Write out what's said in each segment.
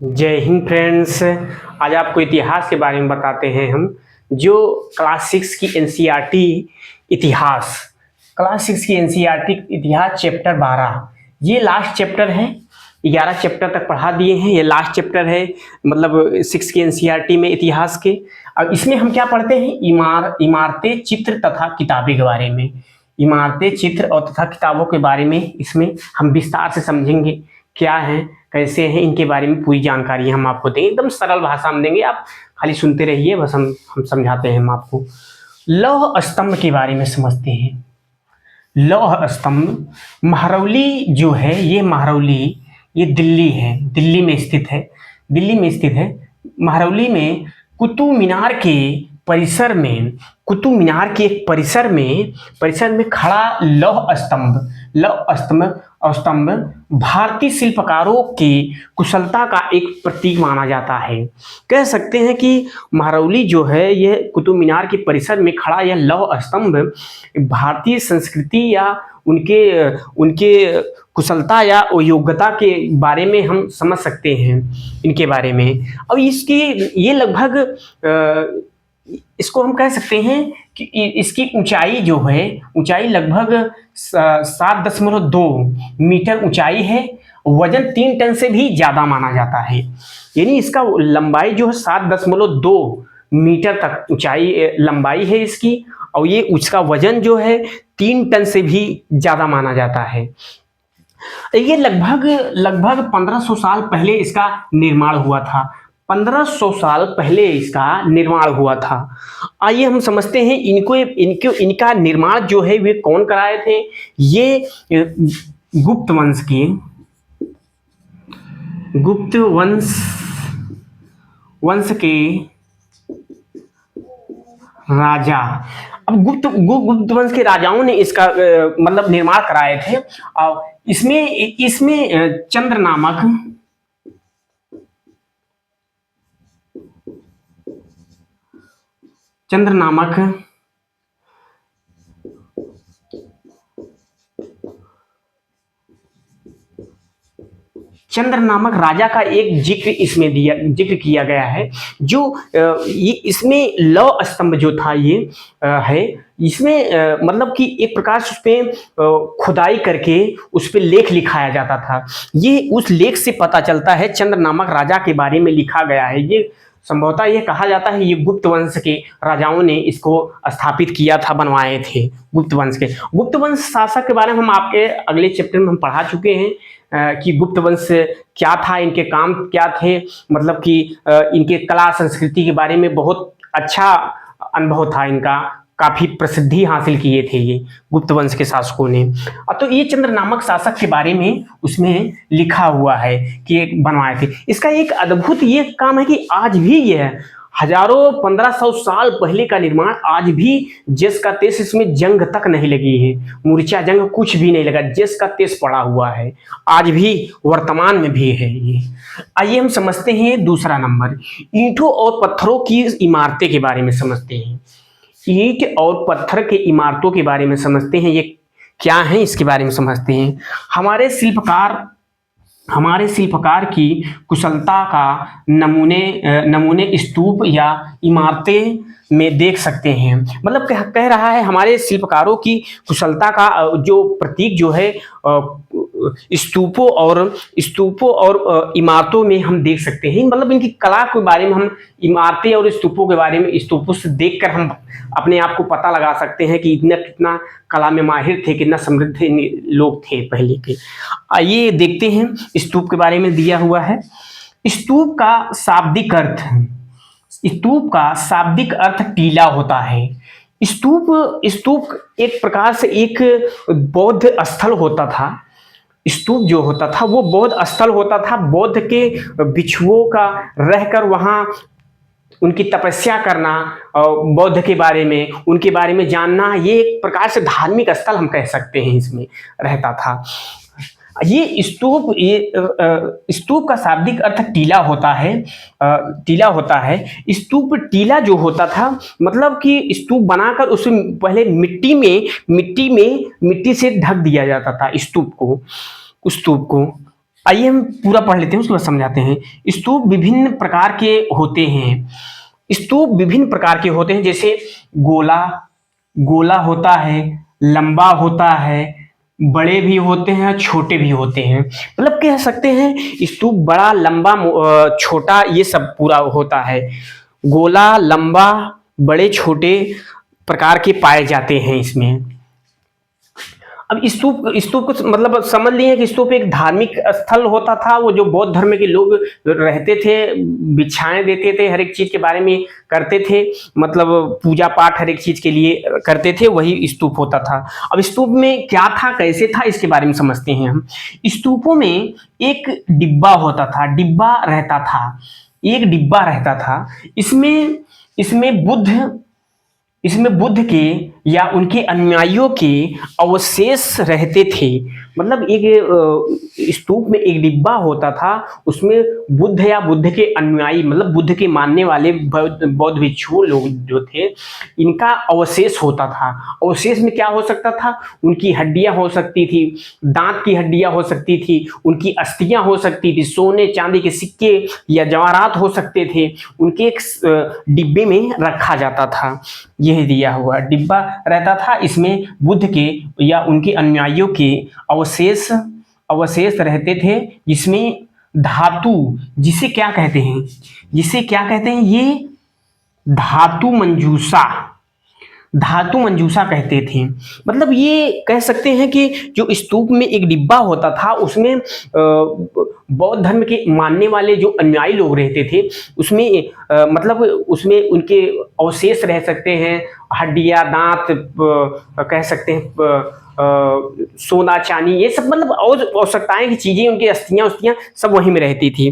जय हिंद फ्रेंड्स। आज आपको इतिहास के बारे में बताते हैं हम। जो क्लास 6 की एनसीईआरटी इतिहास, क्लास 6 की एनसीईआरटी इतिहास चैप्टर 12, ये लास्ट चैप्टर है। 11 चैप्टर तक पढ़ा दिए हैं, ये लास्ट चैप्टर है, मतलब 6 की एनसीईआरटी में इतिहास के। अब इसमें हम क्या पढ़ते हैं? इमारतें, चित्र तथा किताबें के बारे में। इमारतें, चित्र और तथा किताबों के बारे में इसमें हम विस्तार से समझेंगे। क्या है, कैसे हैं, इनके बारे में पूरी जानकारी हम आपको देंगे, एकदम सरल भाषा में देंगे। आप खाली सुनते रहिए, बस हम समझाते हैं हम आपको। लौह स्तंभ के बारे में समझते हैं। लौह स्तंभ, महरौली जो है, ये महरौली, ये दिल्ली है, दिल्ली में स्थित है, दिल्ली में स्थित है। महरौली में कुतुब मीनार के परिसर में, कुतुब मीनार के एक परिसर में खड़ा लौह स्तंभ, लौह स्तंभ भारतीय शिल्पकारों की कुशलता का एक प्रतीक माना जाता है। कह सकते हैं कि महरौली जो है, यह कुतुब मीनार के परिसर में खड़ा यह लौह स्तंभ भारतीय संस्कृति या उनके उनके कुशलता या योग्यता के बारे में हम समझ सकते हैं, इनके बारे में। अब इसकी ये लगभग इसको हम कह सकते हैं कि इसकी ऊंचाई जो है, ऊंचाई लगभग 7.2 मीटर ऊंचाई है। वजन 3 टन से भी ज्यादा माना जाता है, यानी इसका लंबाई जो है 7.2 मीटर तक ऊंचाई लंबाई है इसकी, और ये उसका वजन जो है 3 टन से भी ज्यादा माना जाता है। ये लगभग 1500 साल पहले इसका निर्माण हुआ था। 1500 साल पहले इसका निर्माण हुआ था। आइए हम समझते हैं इनका निर्माण जो है वे कौन कराए थे। ये गुप्त वंश के राजा। अब गुप्त वंश के राजाओं ने इसका मतलब निर्माण कराए थे। और इसमें चंद्र नामक राजा का एक जिक्र किया गया है। जो इसमें लौह स्तंभ जो था ये है, इसमें मतलब कि एक प्रकार से उस पे खुदाई करके उस पे लेख लिखाया जाता था। ये उस लेख से पता चलता है, चंद्र नामक राजा के बारे में लिखा गया है। ये संभवतः ये कहा जाता है ये गुप्त वंश के राजाओं ने इसको स्थापित किया था, बनवाए थे गुप्त वंश शासक के बारे में हम आपके अगले चैप्टर में हम पढ़ा चुके हैं कि गुप्त वंश क्या था, इनके काम क्या थे, मतलब कि इनके कला संस्कृति के बारे में बहुत अच्छा अनुभव था इनका, काफी प्रसिद्धि हासिल किए थे ये गुप्त वंश के शासकों ने। तो ये चंद्र नामक शासक के बारे में उसमें लिखा हुआ है कि बनवाए थे। इसका एक अद्भुत ये काम है कि आज भी ये हजारों 1500 साल पहले का निर्माण आज भी जस का तेज, इसमें जंग तक नहीं लगी है, मूर्छा जंग कुछ भी नहीं लगा, जस का तेज पड़ा हुआ है, आज भी वर्तमान में भी है ये। आइए हम समझते हैं दूसरा नंबर, ईंटों और पत्थरों की इमारतें के बारे में समझते हैं। ईंट और पत्थर के इमारतों के बारे में समझते हैं, ये क्या है इसके बारे में समझते हैं। हमारे शिल्पकार की कुशलता का नमूने स्तूप या इमारतें में देख सकते हैं। मतलब कह रहा है हमारे शिल्पकारों की कुशलता का जो प्रतीक जो है स्तूपों और इमारतों में हम देख सकते हैं। मतलब इनकी कला के बारे में हम इमारतें और स्तूपों के बारे में, स्तूपों से देखकर हम अपने आप को पता लगा सकते हैं कि कितना कला में माहिर थे, कितना समृद्ध लोग थे पहले के। आइए देखते हैं स्तूप के बारे में दिया हुआ है। स्तूप का शाब्दिक अर्थ टीला होता है। स्तूप एक प्रकार से एक बौद्ध स्थल होता था। स्तूप जो होता था वो बौद्ध स्थल होता था। बौद्ध के भिक्षुओं का रहकर वहां उनकी तपस्या करना और बौद्ध के बारे में, उनके बारे में जानना, ये एक प्रकार से धार्मिक स्थल हम कह सकते हैं इसमें रहता था। ये स्तूप का शाब्दिक अर्थ टीला होता है। टीला जो होता था, मतलब कि स्तूप बनाकर उसमें पहले मिट्टी से ढक दिया जाता था स्तूप को। आइए हम पूरा पढ़ लेते हैं, उसके बाद समझाते हैं। स्तूप विभिन्न प्रकार के होते हैं। स्तूप विभिन्न प्रकार के होते हैं, जैसे गोला, गोला होता है, लंबा होता है, बड़े भी होते हैं, छोटे भी होते हैं। मतलब कह सकते हैं स्तूप बड़ा, लंबा, छोटा, ये सब पूरा होता है। गोला, लंबा, बड़े, छोटे प्रकार के पाए जाते हैं इसमें। अब स्तूप, स्तूप को मतलब समझ लिए कि स्तूप एक धार्मिक स्थल होता था, वो जो बौद्ध धर्म के लोग रहते थे, भिक्षाएं देते थे, हर एक चीज के बारे में करते थे, मतलब पूजा पाठ हर एक चीज के लिए करते थे, वही स्तूप होता था। अब स्तूप में क्या था, कैसे था, इसके बारे में समझते हैं हम। स्तूपों में एक डिब्बा होता था, डिब्बा रहता था, एक डिब्बा रहता था। इसमें इसमें बुद्ध के या उनके अनुयायियों के अवशेष रहते थे। मतलब एक स्तूप में एक डिब्बा होता था, उसमें बुद्ध या बुद्ध के अनुयायी, मतलब बुद्ध के मानने वाले बौद्ध भिक्षु लोग जो थे, इनका अवशेष होता था। अवशेष में क्या हो सकता था, उनकी हड्डियां हो सकती थी, दांत की हड्डियां हो सकती थी, उनकी अस्थियां हो सकती थी, सोने चांदी के सिक्के या जवाहरात हो सकते थे, उनके एक डिब्बे में रखा जाता था। यह दिया हुआ डिब्बा रहता था, इसमें बुद्ध के या उनके अनुयायियों के अवशेष रहते थे, जिसमें धातु, जिसे क्या कहते हैं, ये धातु मंजूषा कहते थे। मतलब ये कह सकते हैं कि जो स्तूप में एक डिब्बा होता था, उसमें बौद्ध धर्म के मानने वाले जो अनुयायी लोग रहते थे, उसमें मतलब उसमें उनके अवशेष रह सकते हैं, हड्डियां, दांत, कह सकते हैं सोना चांदी, ये सब मतलब और आवश्यकताएं की चीजें, उनकी अस्थियां सब वहीं में रहते थे,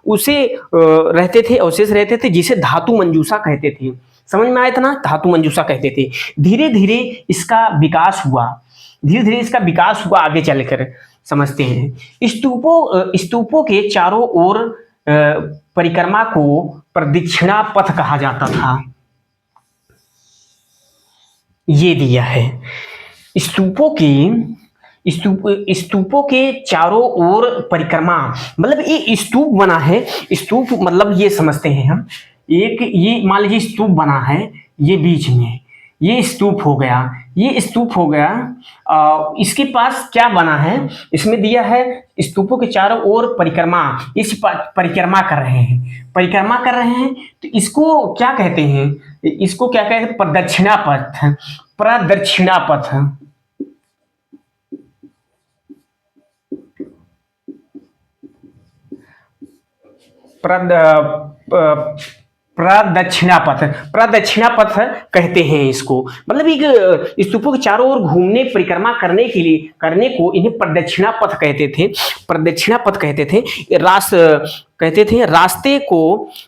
उसे रहते थे, अवशेष रहते थे, जिसे धातु मंजूषा कहते थे। समझ में आया था ना, धातु मंजूषा कहते थे। धीरे धीरे इसका विकास हुआ, आगे चलकर समझते हैं। स्तूपों के चारों ओर परिक्रमा को प्रदक्षिणा पथ कहा जाता था। ये दिया है स्तूपों के चारों ओर परिक्रमा, मतलब ये स्तूप बना है। स्तूप मतलब ये समझते हैं हम, एक ये मान लीजिए स्तूप बना है, ये बीच में ये स्तूप हो गया, इसके पास क्या बना है, इसमें दिया है स्तूपों के चारों ओर परिक्रमा, इस परिक्रमा कर रहे हैं, तो इसको क्या कहते हैं, प्रदक्षिणा पथ। प्रदक्षिणा पथ कहते हैं इसको। मतलब एक स्तूपों के चारों ओर घूमने, परिक्रमा करने को इन्हें प्रदक्षिणा पथ कहते थे।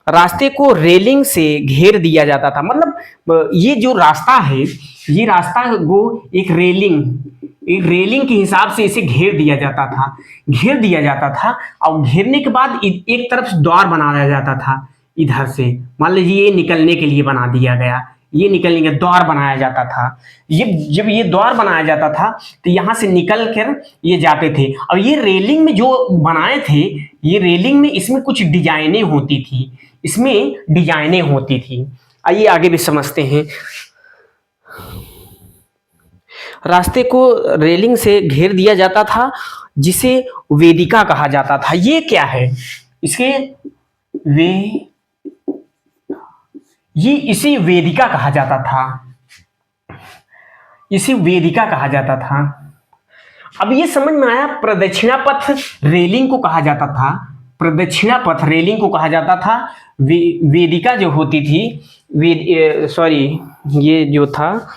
रास्ते को रेलिंग से घेर दिया जाता था। मतलब ये जो रास्ता है, ये रास्ता को एक रेलिंग के हिसाब से इसे घेर दिया जाता था। और घेरने के बाद एक तरफ द्वार बनाया जाता था, इधर से मान लीजिए ये निकलने के लिए बना दिया गया, ये निकलने का द्वार बनाया जाता था। जब ये द्वार बनाया जाता था तो यहाँ से निकल कर ये जाते थे। और ये रेलिंग में जो बनाए थे, ये रेलिंग में इसमें कुछ डिजाइनें होती थी। आइए आगे भी समझते हैं। रास्ते को रेलिंग से घेर दिया जाता था, जिसे वेदिका कहा जाता था। ये क्या है, इसी वेदिका कहा जाता था। अब ये समझ में आया, प्रदक्षिणा पथ रेलिंग को कहा जाता था। वेदिका जो होती थी, ये जो था,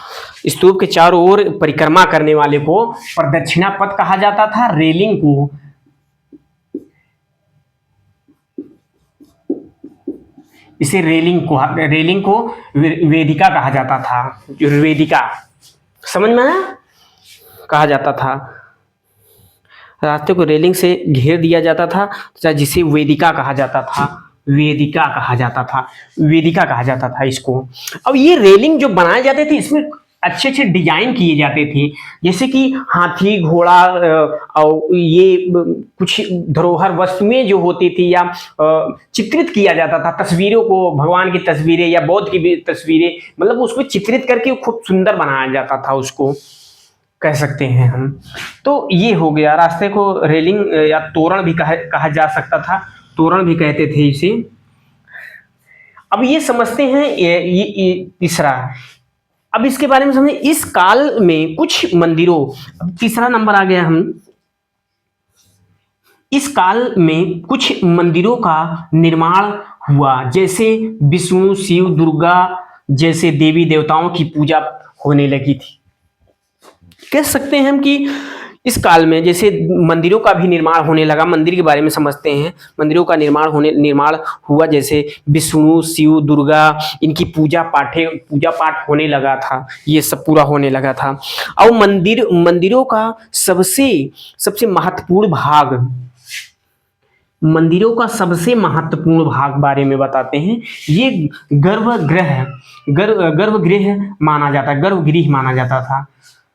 स्तूप के चारों ओर परिक्रमा करने वाले को प्रदक्षिणा पथ कहा जाता था। रेलिंग को वेदिका कहा जाता था। वेदिका समझ में आया, कहा जाता था। रास्ते को रेलिंग से घेर दिया जाता था, जिसे वेदिका कहा जाता था इसको। अब ये रेलिंग जो बनाए जाते थे, इसमें अच्छे अच्छे डिजाइन किए जाते थे, जैसे कि हाथी घोड़ा और ये कुछ धरोहर वस्तुएं जो होती थी या चित्रित किया जाता था, तस्वीरों को, भगवान की तस्वीरें या बौद्ध की भी तस्वीरें, मतलब उसको चित्रित करके खूब सुंदर बनाया जाता था, उसको कह सकते हैं हम। तो ये हो गया, रास्ते को रेलिंग या तोरण भी कहा जा सकता था, तोरण भी कहते थे इसे। अब ये समझते हैं ये तीसरा, अब इसके बारे में समझे, इस काल में कुछ मंदिरों, अब तीसरा नंबर आ गया हम, इस काल में कुछ मंदिरों का निर्माण हुआ, जैसे विष्णु शिव दुर्गा जैसे देवी देवताओं की पूजा होने लगी थी। कह सकते हैं हम कि इस काल में जैसे मंदिरों का भी निर्माण होने लगा, मंदिर के बारे में समझते हैं, मंदिरों का निर्माण हुआ, जैसे विष्णु शिव दुर्गा इनकी पूजा पाठ होने लगा था, ये सब पूरा होने लगा था। और मंदिरों का सबसे महत्वपूर्ण भाग, मंदिरों का सबसे महत्वपूर्ण भाग बारे में बताते हैं, ये गर्भगृह माना जाता है, गर्भगृह माना जाता था,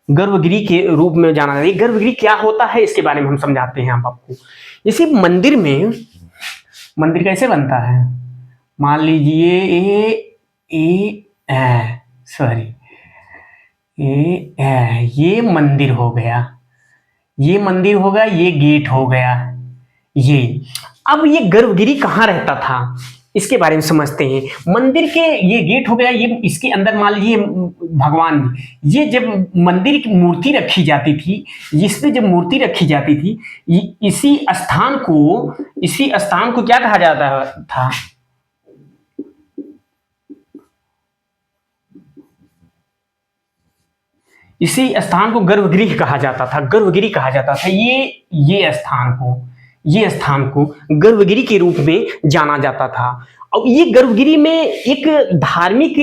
गर्भगृह के रूप में जाना जाता है। गर्भगृह क्या होता है इसके बारे में हम समझाते हैं हम आपको। जैसे मंदिर कैसे बनता है, मान लीजिए ये मंदिर हो गया, ये मंदिर हो गया, ये गेट हो गया, ये अब ये गर्भगृह कहाँ रहता था इसके बारे में समझते हैं। मंदिर के ये गेट हो गया, ये इसके अंदर मान लीजिए भगवान, ये जब मंदिर की मूर्ति रखी जाती थी, इसमें जब मूर्ति रखी जाती थी, इसी स्थान को क्या कहा जाता था, इसी स्थान को गर्भगृह कहा जाता था, गर्भगृह कहा जाता था। ये स्थान को गर्भगृह के रूप में जाना जाता था। और ये गर्भगृह में एक धार्मिक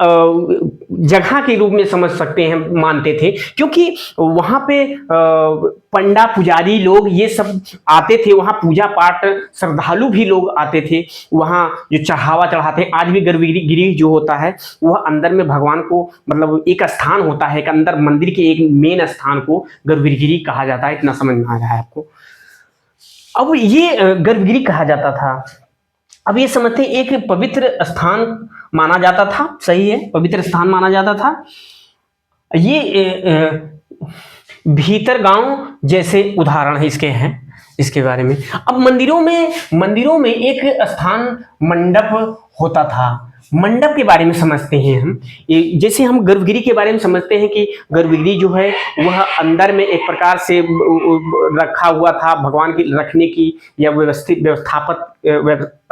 जगह के रूप में समझ सकते हैं, मानते थे, क्योंकि वहां पे पंडा पुजारी लोग ये सब आते थे, वहां पूजा पाठ, श्रद्धालु भी लोग आते थे, वहां जो चढ़ावा चढ़ाते। आज भी गर्भगृह जो होता है वह अंदर में भगवान को, मतलब एक स्थान होता है, एक अंदर मंदिर के एक मेन स्थान को गर्भगृह कहा जाता है। इतना समझ में आ रहा है आपको। अब ये गर्भगृह कहा जाता था। अब ये समझते एक पवित्र स्थान माना जाता था, सही है, पवित्र स्थान माना जाता था। ये भीतर गांव जैसे उदाहरण है इसके हैं, इसके बारे में। अब मंदिरों में एक स्थान मंडप होता था। मंडप के बारे में समझते हैं हम, जैसे हम गर्भगृह के बारे में समझते हैं कि गर्भगृह जो है वह अंदर में एक प्रकार से रखा हुआ था, भगवान की रखने की या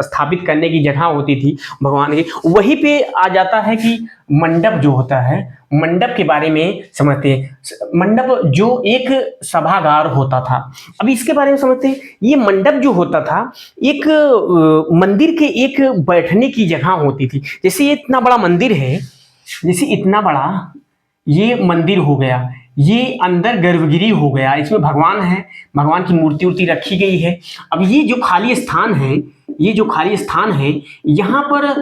स्थापित करने की जगह होती थी भगवान की। वहीं पे आ जाता है कि मंडप जो होता है, मंडप के बारे में समझते हैं। मंडप जो एक सभागार होता था। अब इसके बारे में समझते हैं। ये मंडप जो होता था एक मंदिर के एक बैठने की जगह होती थी। जैसे ये इतना बड़ा मंदिर है, जैसे इतना बड़ा ये मंदिर हो गया, ये अंदर गर्भगृह हो गया, इसमें भगवान है, भगवान की मूर्ति रखी गई है। अब ये जो खाली स्थान है, यहाँ पर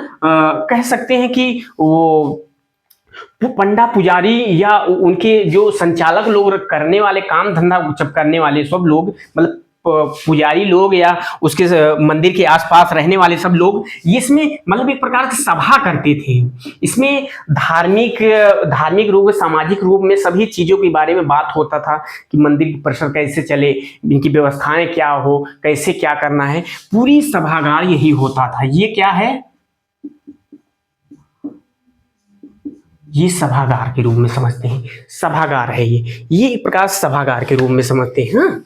कह सकते हैं कि वो पंडा पुजारी या उनके जो संचालक लोग, करने वाले, काम धंधा करने वाले सब लोग, मतलब पुजारी लोग या उसके मंदिर के आसपास रहने वाले सब लोग, इसमें मतलब एक प्रकार की सभा करते थे। इसमें धार्मिक रूप, सामाजिक रूप में सभी चीजों के बारे में बात होता था कि मंदिर की परिसर कैसे चले, इनकी व्यवस्थाएं क्या हो, कैसे क्या करना है, पूरी सभागार यही होता था। ये क्या है, ये सभागार के रूप में समझते हैं, सभागार है ये एक प्रकार सभागार के रूप में समझते हैं। हाँ?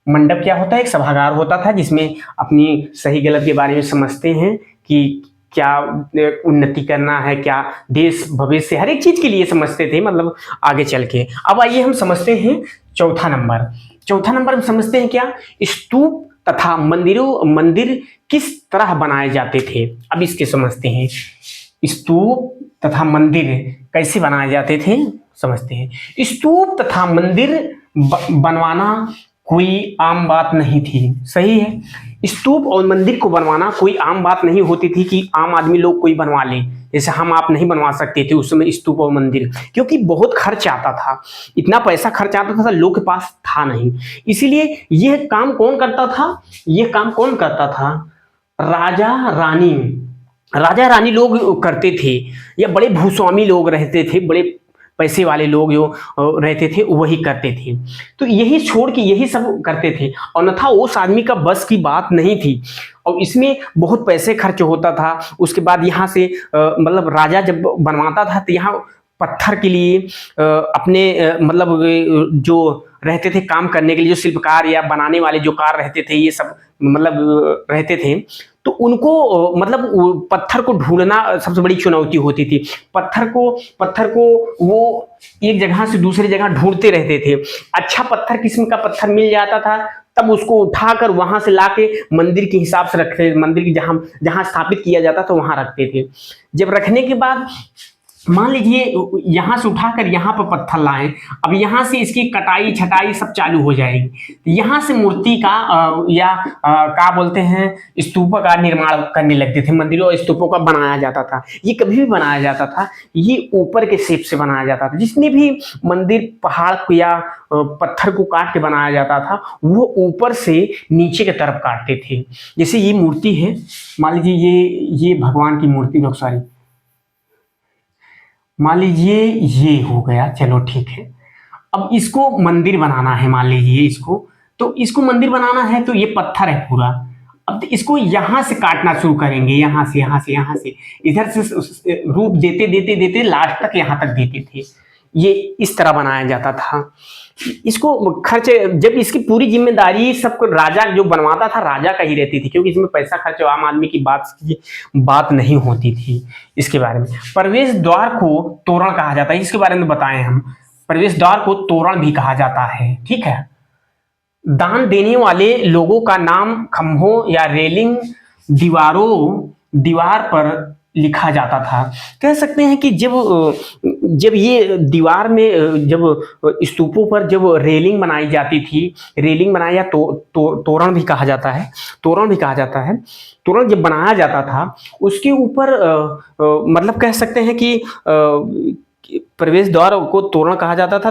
मंडप क्या होता है, एक सभागार होता था जिसमें अपनी सही गलत के बारे में समझते हैं कि क्या उन्नति करना है, क्या देश भविष्य, हर एक चीज के लिए समझते थे, मतलब आगे चल के। अब आइए हम समझते हैं चौथा नंबर हम समझते हैं क्या, स्तूप तथा मंदिर किस तरह बनाए जाते थे। अब इसके समझते हैं, स्तूप तथा मंदिर कैसे बनाए जाते थे समझते हैं। स्तूप तथा मंदिर बनवाना कोई आम बात नहीं थी, सही है। स्तूप और मंदिर को बनवाना कोई आम बात नहीं होती थी कि आम आदमी लोग कोई बनवा ले। जैसे हम आप नहीं बनवा सकते थे उस समय स्तूप और मंदिर, क्योंकि बहुत खर्च आता था, इतना पैसा खर्च आता था, लोग के पास था नहीं। इसीलिए यह काम कौन करता था, यह काम कौन करता था, राजा रानी, राजा रानी लोग करते थे, या बड़े भूस्वामी लोग रहते थे, बड़े पैसे वाले लोग जो रहते थे वही करते थे। तो यही छोड़ के यही सब करते थे, और न था उस आदमी का बस की बात नहीं थी, और इसमें बहुत पैसे खर्च होता था। उसके बाद यहाँ से मतलब राजा जब बनवाता था तो यहाँ पत्थर के लिए अपने मतलब जो रहते थे काम करने के लिए, जो शिल्पकार या बनाने वाले जो कार रहते थे, ये सब मतलब रहते थे, तो उनको मतलब पत्थर को ढूंढना सबसे बड़ी चुनौती होती थी। पत्थर को वो एक जगह से दूसरी जगह ढूंढते रहते थे। अच्छा पत्थर, किस्म का पत्थर मिल जाता था, तब उसको उठाकर वहां से लाके मंदिर के हिसाब से रखते, मंदिर की जहां जहां स्थापित किया जाता था वहां रखते थे। जब रखने के बाद मान लीजिए यहां से उठाकर यहां पर पत्थर लाएं, अब यहां से इसकी कटाई छटाई सब चालू हो जाएगी, यहां से मूर्ति का या क्या बोलते हैं स्तूप का निर्माण करने लगते थे। मंदिरों और स्तूपों का बनाया जाता था। ये कभी भी बनाया जाता था, ये ऊपर के शेप से बनाया जाता था। जितने भी मंदिर पहाड़ को या पत्थर को काट के बनाया जाता था, वो ऊपर से नीचे की तरफ काटते थे। जैसे ये मूर्ति है, मान लीजिए ये भगवान की मूर्ति, सॉरी, मान लीजिए ये हो गया, चलो ठीक है। अब इसको मंदिर बनाना है, मान लीजिए इसको, तो इसको मंदिर बनाना है तो ये पत्थर है पूरा। अब तो इसको यहां से काटना शुरू करेंगे, यहां से इधर से रूप देते देते देते लास्ट तक यहां तक देते थे। ये इस तरह बनाया जाता था। इसको खर्च, जब इसकी पूरी जिम्मेदारी सबको राजा जो बनवाता था राजा का ही रहती थी, क्योंकि इसमें पैसा खर्च आम आदमी की बात नहीं होती थी। इसके बारे में प्रवेश द्वार को तोरण कहा जाता है, इसके बारे में बताएं हम। प्रवेश द्वार को तोरण भी कहा जाता है, ठीक है। दान देने वाले लोगों का नाम खंभों या रेलिंग दीवार पर लिखा जाता था। कह सकते हैं कि जब ये दीवार में जब स्तूपों पर जब रेलिंग बनाई जाती थी, रेलिंग बनाया तोरण भी कहा जाता है, तोरण भी कहा जाता है। तोरण जब बनाया जाता था उसके ऊपर मतलब कह सकते हैं कि प्रवेश द्वार को तोरण कहा जाता था।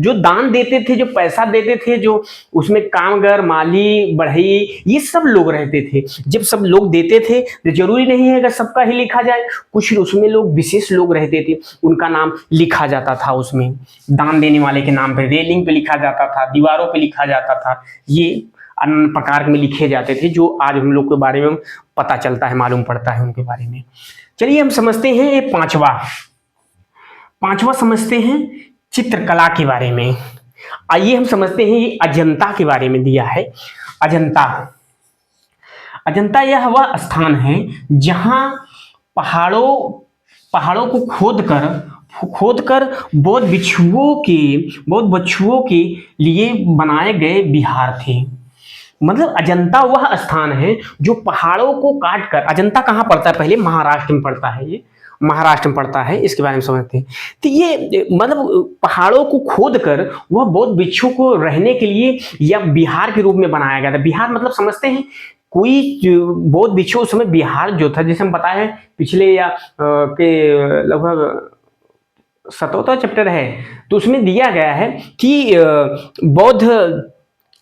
जो दान देते थे, जो पैसा देते थे, जो उसमें कामगर, माली, बढ़ई, ये सब लोग रहते थे। जब सब लोग देते थे तो जरूरी नहीं है कि सबका ही लिखा जाए, कुछ उसमें लोग विशेष लोग रहते थे, उनका नाम लिखा जाता था। उसमें दान देने वाले के नाम पे रेलिंग पे लिखा जाता था, दीवारों पे लिखा जाता था। ये अन्य प्रकार में लिखे जाते थे, जो आज हम लोग के बारे में पता चलता है, मालूम पड़ता है उनके बारे में। चलिए हम समझते हैं ये पांचवा समझते हैं चित्रकला के बारे में। आइए हम समझते हैं ये अजंता के बारे में दिया है। अजंता यह वह स्थान है जहां पहाड़ों को खोदकर बौद्ध भिक्षुओं के लिए बनाए गए विहार थे। मतलब अजंता वह स्थान है जो पहाड़ों को काटकर, अजंता कहाँ पड़ता है, पहले महाराष्ट्र में पड़ता है, ये महाराष्ट्र में पड़ता है, इसके बारे में समझते हैं। तो ये मतलब पहाड़ों को खोदकर वह बौद्ध भिक्षु को रहने के लिए या बिहार के रूप में बनाया गया था। बिहार मतलब समझते हैं कोई बौद्ध भिक्षु उस समय बिहार जो था, जैसे हम बताए हैं पिछले या के लगभग 17वां चैप्टर है, तो उसमें दिया गया है कि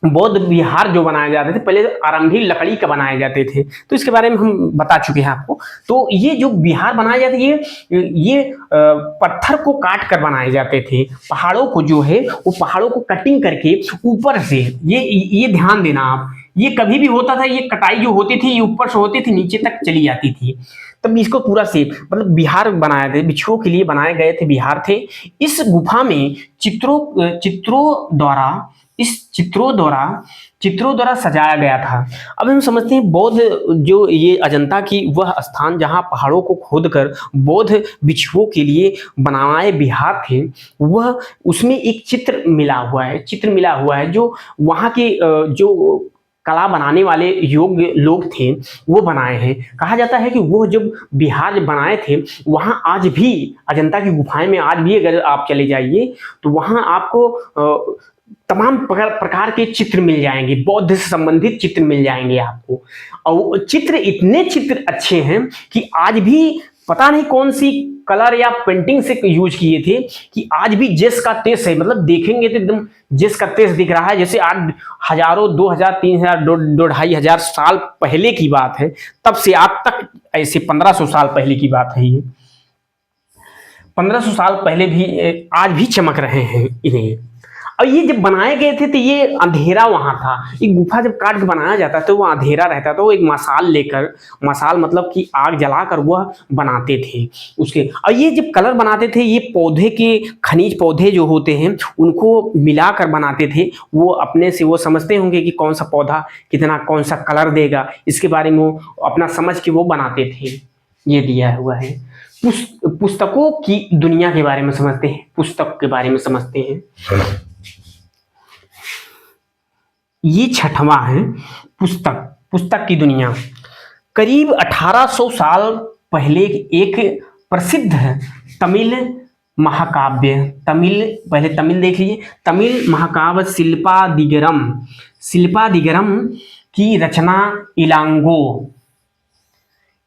बौद्ध विहार जो बनाए जाते थे पहले आरंभी लकड़ी का बनाए जाते थे, तो इसके बारे में हम बता चुके हैं आपको। तो ये जो विहार बनाए जाते ये पत्थर को काट कर बनाए जाते थे। पहाड़ों को जो है वो पहाड़ों को कटिंग करके ऊपर से, ये ध्यान देना आप, ये कभी भी होता था, ये कटाई जो होती थी ये ऊपर से होती थी नीचे तक चली जाती थी, तब इसको पूरा से मतलब बिहार बनाए थे, भिक्षुओं के लिए बनाए गए थे बिहार थे। इस गुफा में चित्रों द्वारा सजाया गया था। अब हम समझते हैं बौद्ध जो ये अजंता की वह स्थान जहां पहाड़ों को खोदकर बौद्ध भिक्षुओं के लिए बनाए बिहार थे, वह उसमें एक चित्र मिला हुआ है जो वहां के जो कला बनाने वाले योग्य लोग थे वो बनाए हैं। कहा जाता है कि वो जब बिहार बनाए थे वहां आज भी अजंता की गुफाएं में आज भी अगर आप चले जाइए तो वहां आपको तमाम प्रकार के चित्र मिल जाएंगे, बौद्ध से संबंधित चित्र मिल जाएंगे आपको। और चित्र इतने अच्छे हैं कि आज भी पता नहीं कौन सी कलर या पेंटिंग से यूज किए थे कि आज भी जेस का तेज है, मतलब देखेंगे तो एकदम जेस का तेज दिख रहा है, जैसे आज हजारों 2000 3000 दो 2500 साल पहले की बात है, तब से आज तक ऐसे 1500 साल पहले की बात है। ये 1500 साल पहले भी आज भी चमक रहे हैं इन्हें। और ये जब बनाए गए थे तो ये अंधेरा वहां था, ये गुफा जब काट के बनाया जाता तो वो अंधेरा रहता था, वो एक मसाल लेकर, मसाल मतलब कि आग जलाकर वह बनाते थे उसके। और ये जब कलर बनाते थे, ये पौधे के खनिज पौधे जो होते हैं उनको मिलाकर बनाते थे। वो अपने से वो समझते होंगे कि कौन सा पौधा कितना कौन सा कलर देगा, इसके बारे में वो अपना समझ के वो बनाते थे। ये दिया हुआ है। पुस्तकों की दुनिया के बारे में समझते हैं, पुस्तक के बारे में समझते हैं। ये छठवां है पुस्तक, पुस्तक की दुनिया। करीब 1800 साल पहले एक प्रसिद्ध तमिल महाकाव्य, तमिल, पहले तमिल देख लीजिए, तमिल महाकाव्य शिल्पादिगरम, शिल्पादिगरम की रचना इलांगो,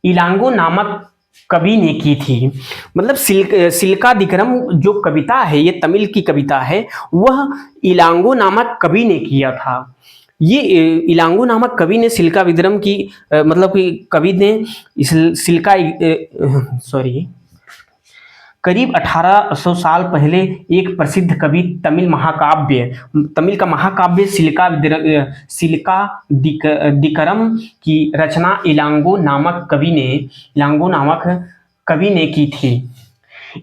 इलांगो नामक कवि ने की थी। मतलब शिल्पादिगरम जो कविता है, ये तमिल की कविता है, वह इलांगो नामक कवि ने किया था। ये इलांगो नामक कवि ने शिल्पादिगरम की मतलब कि कवि ने करीब 1800 साल पहले एक प्रसिद्ध कवि तमिल महाकाव्य, तमिल का महाकाव्य शिल्पादिगरम की रचना इलांगो नामक कवि ने की थी।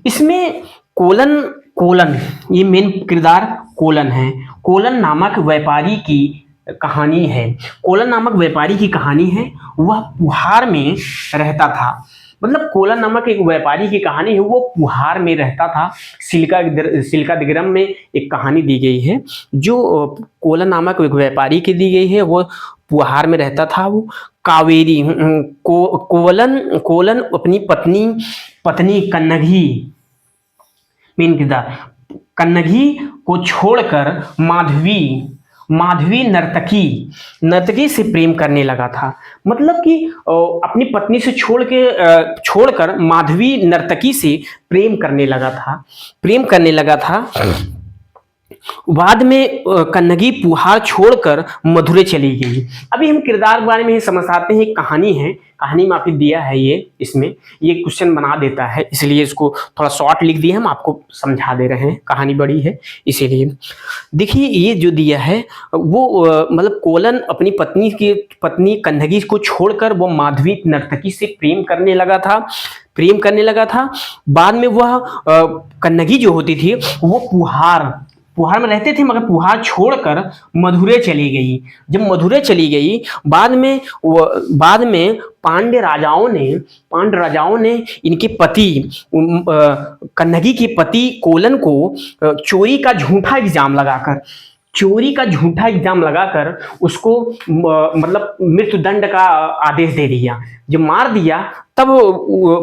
इसमें कोलन, कोलन ये मेन किरदार कोलन है। कोलन नामक व्यापारी की कहानी है, कोलन नामक व्यापारी की कहानी है। वह पुहार में रहता था, मतलब कोलन नामक एक व्यापारी की कहानी है, वो पुहार में रहता था। शिल्पादिगरम में एक कहानी दी गई है जो कोलन नामक एक व्यापारी की दी गई है, वो पुहार में रहता था। वो कावेरी कोलन अपनी पत्नी कन्नगी, मेन किरदार कन्नगी को छोड़कर माधवी नर्तकी से प्रेम करने लगा था। मतलब कि अपनी पत्नी से छोड़कर माधवी नर्तकी से प्रेम करने लगा था। बाद में कन्नगी पुहार छोड़कर मधुरै चली गई। अभी हम किरदार के बारे में ही समझाते हैं। कहानी है, कहानी में आपने दिया है, ये क्वेश्चन बना देता है, इसलिए इसको थोड़ा शॉर्ट लिख दिया, हम आपको समझा दे रहे हैं, कहानी बड़ी है इसीलिए। देखिए ये जो दिया है वो मतलब कोलन अपनी पत्नी कन्नगी को छोड़कर वो माधवी नर्तकी से प्रेम करने लगा था। बाद में वह कन्नगी जो होती थी वो पुहार में रहते थे, मगर पुहार छोड़कर मधुरै चली गई। जब मधुरै चली गई, बाद में पांड्य राजाओं ने इनके पति कन्नगी के पति कोलन को चोरी का झूठा इल्जाम लगाकर उसको मतलब मृत्युदंड का आदेश दे दिया। जब मार दिया तब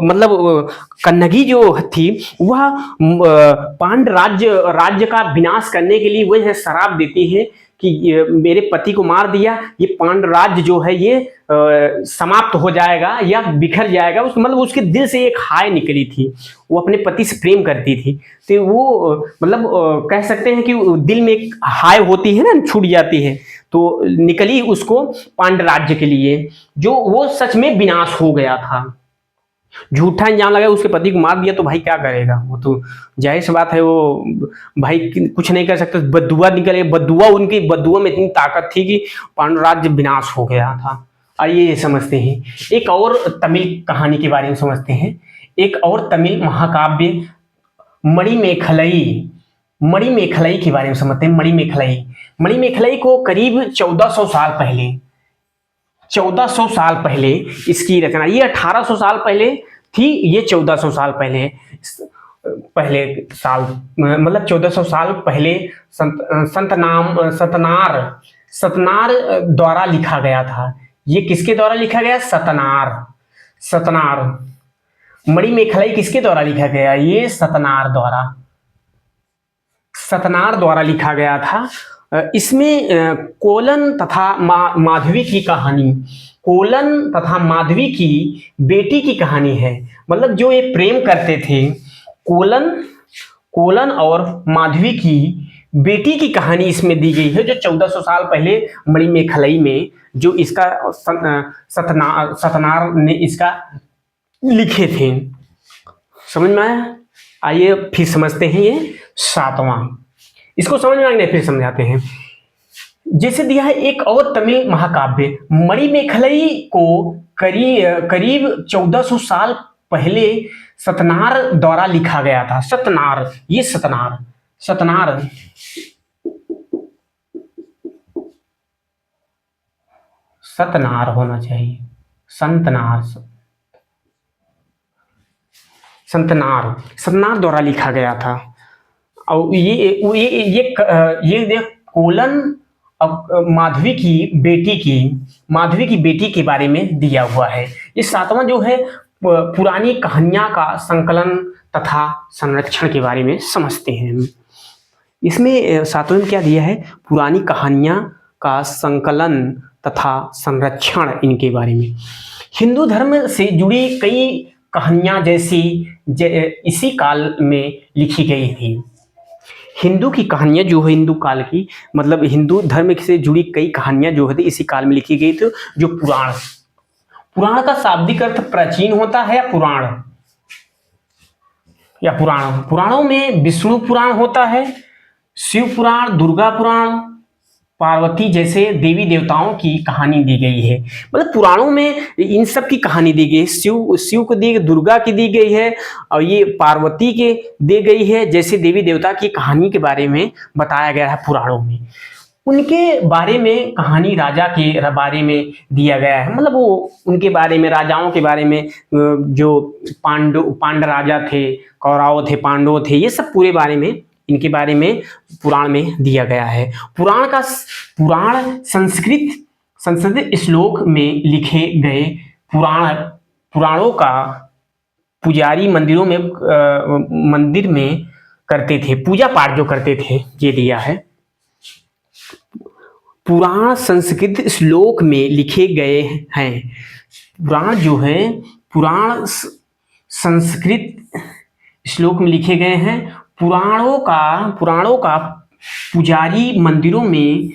मतलब कन्नगी जो थी वह पांड्य राज्य का विनाश करने के लिए वह श्राप देती है कि मेरे पति को मार दिया, ये पांड्य राज्य जो है ये समाप्त हो जाएगा या बिखर जाएगा। मतलब उसके दिल से एक हाय निकली थी, वो अपने पति से प्रेम करती थी, तो वो मतलब कह सकते हैं कि दिल में एक हाय होती है ना, छूट जाती है, तो निकली उसको पांड्य राज्य के लिए, जो वो सच में विनाश हो गया था। झूठा इल्जाम लगाया, उसके पति को मार दिया, तो भाई क्या करेगा, वो तो जाहिर सी बात है, वो भाई कुछ नहीं कर सकते, बद्दुआ निकले। उनकी बद्दुआ में इतनी ताकत थी कि पांड्य राज्य विनाश हो गया था। आइए समझते हैं, एक और तमिल कहानी के बारे में समझते हैं। एक और तमिल महाकाव्य मणिमेखलाई के बारे में समझते हैं। मणिमेखलाई को करीब 1400 साल पहले इसकी रचना, ये 1800 साल पहले थी, ये 1400 साल पहले मतलब 1400 साल पहले सतनार द्वारा लिखा गया था। ये किसके द्वारा लिखा गया? सतनार। मणिमेखलाई किसके द्वारा लिखा गया? ये सतनार द्वारा लिखा गया था। इसमें कोलन तथा माधवी की कहानी, कोलन तथा माधवी की बेटी की कहानी है। मतलब जो ये प्रेम करते थे, कोलन और माधवी की बेटी की कहानी इसमें दी गई है, जो 1400 साल पहले मणिमेखलई में जो इसका सतनार ने इसका लिखे थे। समझ में आया? आइए फिर समझते हैं ये 7वां। इसको समझ में आएंगे, फिर समझाते हैं। जैसे दिया है एक और तमिल महाकाव्य मणिमेखलई को करीब 1400 साल पहले सतनार द्वारा लिखा गया था। सतनार, ये सतनार सतनार होना चाहिए, सतनार द्वारा लिखा गया था। और ये कोलन माधवी की बेटी के बारे में दिया हुआ है। ये 7वां जो है पुरानी कहानियां का संकलन तथा संरक्षण के बारे में समझते हैं। इसमें 7वें में क्या दिया है? पुरानी कहानियां का संकलन तथा संरक्षण, इनके बारे में। हिंदू धर्म से जुड़ी कई कहानियां जैसी इसी काल में लिखी गई थी। हिंदू की कहानियां जो है, हिंदू काल की मतलब हिंदू धर्म से जुड़ी कई कहानियां जो है इसी काल में लिखी गई थी। जो पुराण का शाब्दिक अर्थ प्राचीन होता है या पुराणों में विष्णु पुराण होता है, शिव पुराण, दुर्गा पुराण, पार्वती जैसे देवी देवताओं की कहानी दी गई है। मतलब पुराणों में इन सब की कहानी दी गई है। शिव को दी गई, दुर्गा की दी गई है, और ये पार्वती के दी गई है, जैसे देवी देवता की कहानी के बारे में बताया गया है पुराणों में। उनके बारे में कहानी राजा के बारे में दिया गया है। मतलब वो उनके बारे में, राजाओं के बारे में, जो पांड राजा थे, कौरव थे, पांडव थे, ये सब पूरे बारे में, इनके बारे में पुराण में दिया गया है। पुराण संस्कृत श्लोक में लिखे गए पुराणों का पुजारी मंदिर में करते थे, पूजा पाठ जो करते थे, ये दिया है। पुराण संस्कृत श्लोक में लिखे गए हैं। पुराण जो है, पुराण संस्कृत श्लोक में लिखे गए हैं। पुराणों का पुजारी मंदिरों में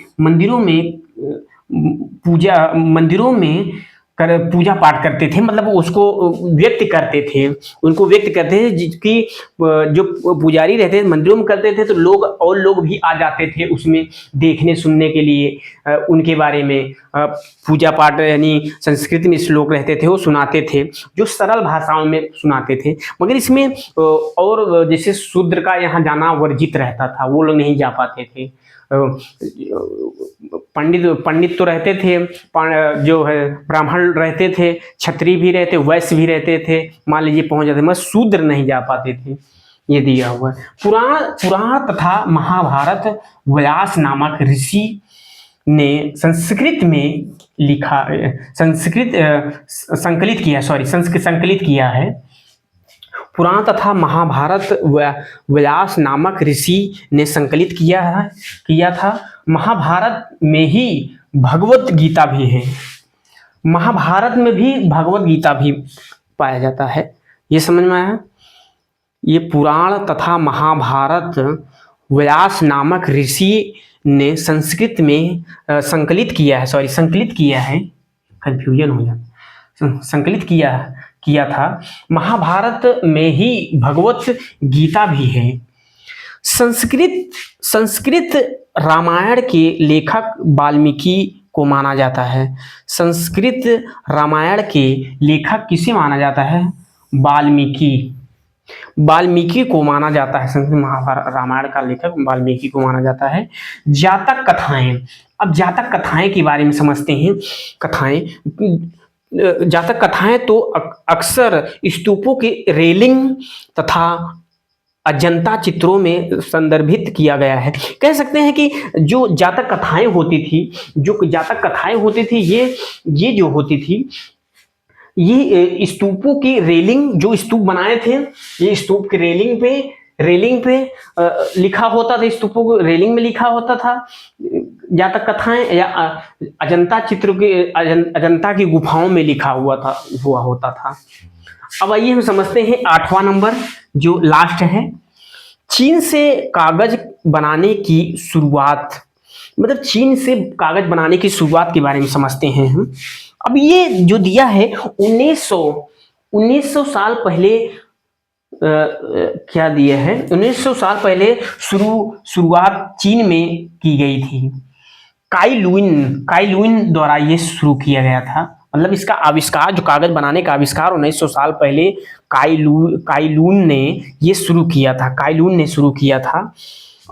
पूजा पाठ करते थे। मतलब उसको व्यक्त करते थे, जिसकी जो पुजारी रहते थे मंदिरों में करते थे, तो लोग भी आ जाते थे उसमें देखने सुनने के लिए। उनके बारे में पूजा पाठ, यानी संस्कृत में श्लोक रहते थे, वो सुनाते थे, जो सरल भाषाओं में सुनाते थे। मगर इसमें और जैसे शूद्र का यहाँ जाना वर्जित रहता था, वो लोग नहीं जा पाते थे। पंडित तो रहते थे, जो है ब्राह्मण रहते थे, क्षत्रिय भी रहते, वैश्य भी रहते थे, मान लीजिए पहुंच जाते, मगर शूद्र नहीं जा पाते थे। ये दिया हुआ है। पुराण तथा महाभारत व्यास नामक ऋषि ने संस्कृत में संकलित किया है। पुराण तथा महाभारत व्यास नामक ऋषि ने संकलित किया था। महाभारत में ही भगवत गीता भी है। महाभारत में भी भगवत गीता भी पाया जाता है। ये समझ में आया? ये पुराण तथा महाभारत व्यास नामक ऋषि ने संस्कृत में संकलित किया है, कंफ्यूजन हो जाता, संकलित किया था। महाभारत में ही भगवत गीता भी है। संस्कृत रामायण के लेखक वाल्मीकि को माना जाता है। संस्कृत रामायण के लेखक किसे माना जाता है? वाल्मीकि को माना जाता है। संस्कृत महाभारत रामायण का लेखक वाल्मीकि को माना जाता है। जातक कथाएं, अब जातक कथाएं के बारे में समझते हैं। जातक कथाएं तो अक्सर स्तूपों के रेलिंग तथा अजंता चित्रों में संदर्भित किया गया है। कह सकते हैं कि जो जातक कथाएं होती थी, ये जो होती थी, ये स्तूपों की रेलिंग, जो स्तूप बनाए थे, ये स्तूप की रेलिंग पे रेलिंग पे लिखा होता था, स्तूपों को रेलिंग में लिखा होता था, जहाँ तक कथाएं, या अजंता चित्र के अजंता की गुफाओं में लिखा हुआ होता था। अब आइए हम समझते हैं 8वां नंबर जो लास्ट है, चीन से कागज बनाने की शुरुआत। मतलब चीन से कागज बनाने की शुरुआत के बारे में समझते हैं हम। अब ये जो दिया है 1900 साल पहले, क्या दिया है, 1900 साल पहले शुरुआत चीन में की गई थी। काइलुइन द्वारा ये शुरू किया गया था। मतलब इसका आविष्कार, जो कागज बनाने का आविष्कार 1900 साल पहले काइलून ने ये शुरू किया था। काइलून ने शुरू किया था,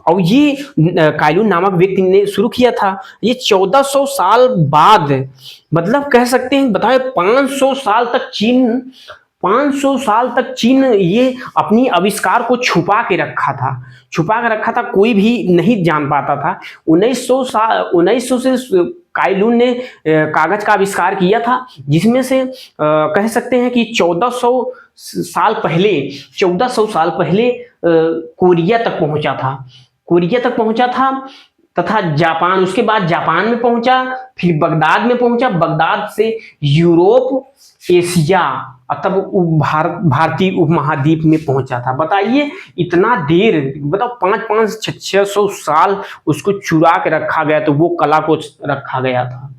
और ये काइलून नामक व्यक्ति ने शुरू किया था। ये 1400 साल बाद, मतलब कह सकते हैं, बताए 500 साल तक चीन ये अपनी आविष्कार को छुपा के रखा था, कोई भी नहीं जान पाता था। 1900 से काइलून ने कागज का आविष्कार किया था, जिसमें से कह सकते हैं कि 1400 साल पहले कोरिया तक पहुंचा था, तथा जापान, उसके बाद जापान में पहुंचा, फिर बगदाद में पहुंचा, बगदाद से यूरोप, एशिया, तब भारतीय उपमहाद्वीप में पहुंचा था। बताइए इतना देर, बताओ 500-600 साल उसको चुरा के रखा गया, तो वो कला को रखा गया था।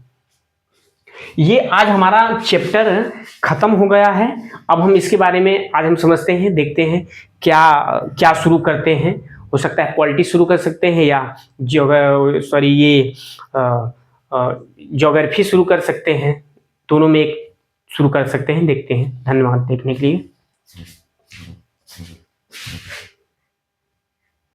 ये आज हमारा चैप्टर खत्म हो गया है। अब हम इसके बारे में आज हम समझते हैं, देखते हैं क्या शुरू करते हैं। हो सकता है पॉलिटिक्स शुरू कर सकते हैं, या ज्योग्राफी शुरू कर सकते हैं। दोनों में एक शुरू कर सकते हैं, देखते हैं। धन्यवाद देखने के लिए।